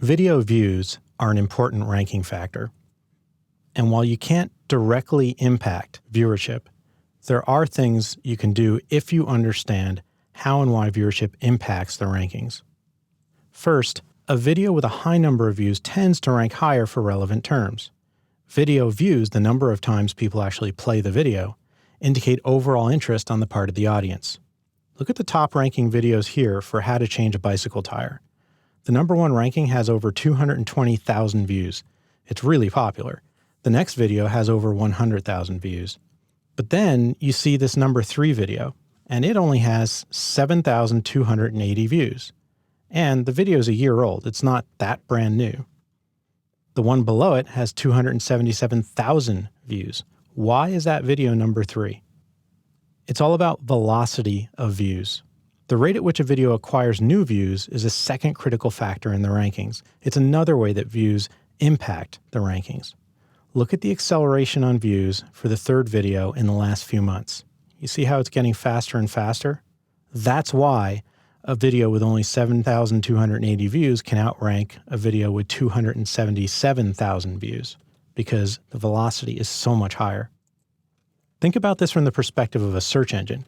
Video views are an important ranking factor. And while you can't directly impact viewership, there are things you can do if you understand how and why viewership impacts the rankings. First, a video with a high number of views tends to rank higher for relevant terms. Video views, the number of times people actually play the video, indicate overall interest on the part of the audience. Look at the top ranking videos here for how to change a bicycle tire. The number one ranking has over 220,000 views. It's really popular. The next video has over 100,000 views. But then you see this number 3 video, and it only has 7,280 views. And the video is a year old. It's not that brand new. The one below it has 277,000 views. Why is that video number 3? It's all about velocity of views. The rate at which a video acquires new views is a second critical factor in the rankings. It's another way that views impact the rankings. Look at the acceleration on views for the third video in the last few months. You see how it's getting faster and faster? That's why a video with only 7,280 views can outrank a video with 277,000 views, because the velocity is so much higher. Think about this from the perspective of a search engine.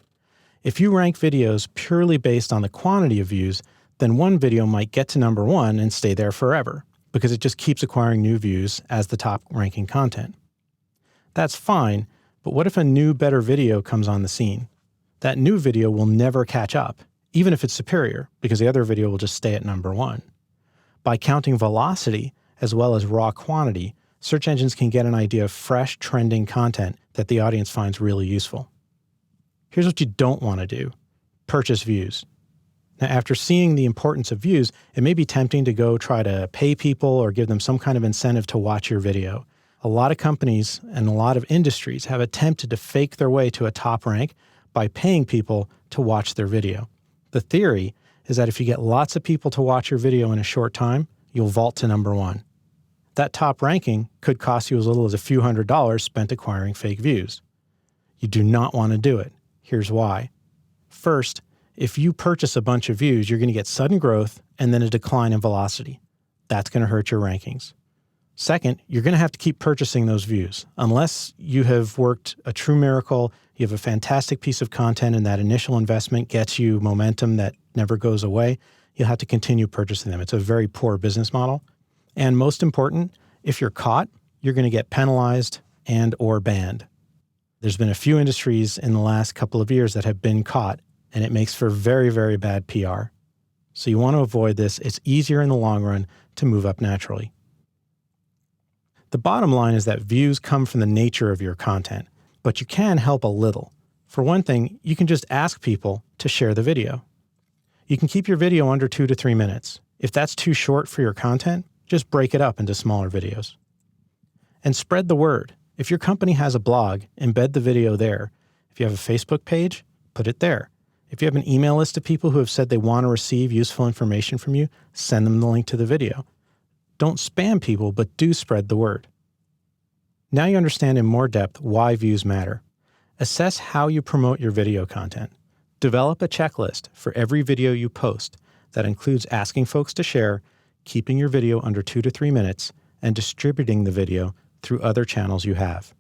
If you rank videos purely based on the quantity of views, then one video might get to number 1 and stay there forever, because it just keeps acquiring new views as the top ranking content. That's fine, but what if a new, better video comes on the scene? That new video will never catch up, even if it's superior, because the other video will just stay at number 1. By counting velocity as well as raw quantity, search engines can get an idea of fresh, trending content that the audience finds really useful. Here's what you don't want to do. Purchase views. Now, after seeing the importance of views, it may be tempting to go try to pay people or give them some kind of incentive to watch your video. A lot of companies and a lot of industries have attempted to fake their way to a top rank by paying people to watch their video. The theory is that if you get lots of people to watch your video in a short time, you'll vault to number 1. That top ranking could cost you as little as a few $100s spent acquiring fake views. You do not want to do it. Here's why. First, if you purchase a bunch of views, you're going to get sudden growth and then a decline in velocity. That's going to hurt your rankings. Second, you're going to have to keep purchasing those views. Unless you have worked a true miracle, you have a fantastic piece of content and that initial investment gets you momentum that never goes away, you'll have to continue purchasing them. It's a very poor business model. And most important, if you're caught, you're going to get penalized and or banned. There's been a few industries in the last couple of years that have been caught, and it makes for very, very bad PR. So you want to avoid this. It's easier in the long run to move up naturally. The bottom line is that views come from the nature of your content, but you can help a little. For one thing, you can just ask people to share the video. You can keep your video under 2 to 3 minutes. If that's too short for your content, just break it up into smaller videos. And spread the word. If your company has a blog, embed the video there. If you have a Facebook page, put it there. If you have an email list of people who have said they want to receive useful information from you, send them the link to the video. Don't spam people, but do spread the word. Now you understand in more depth why views matter. Assess how you promote your video content. Develop a checklist for every video you post that includes asking folks to share, keeping your video under 2 to 3 minutes, and distributing the video through other channels you have.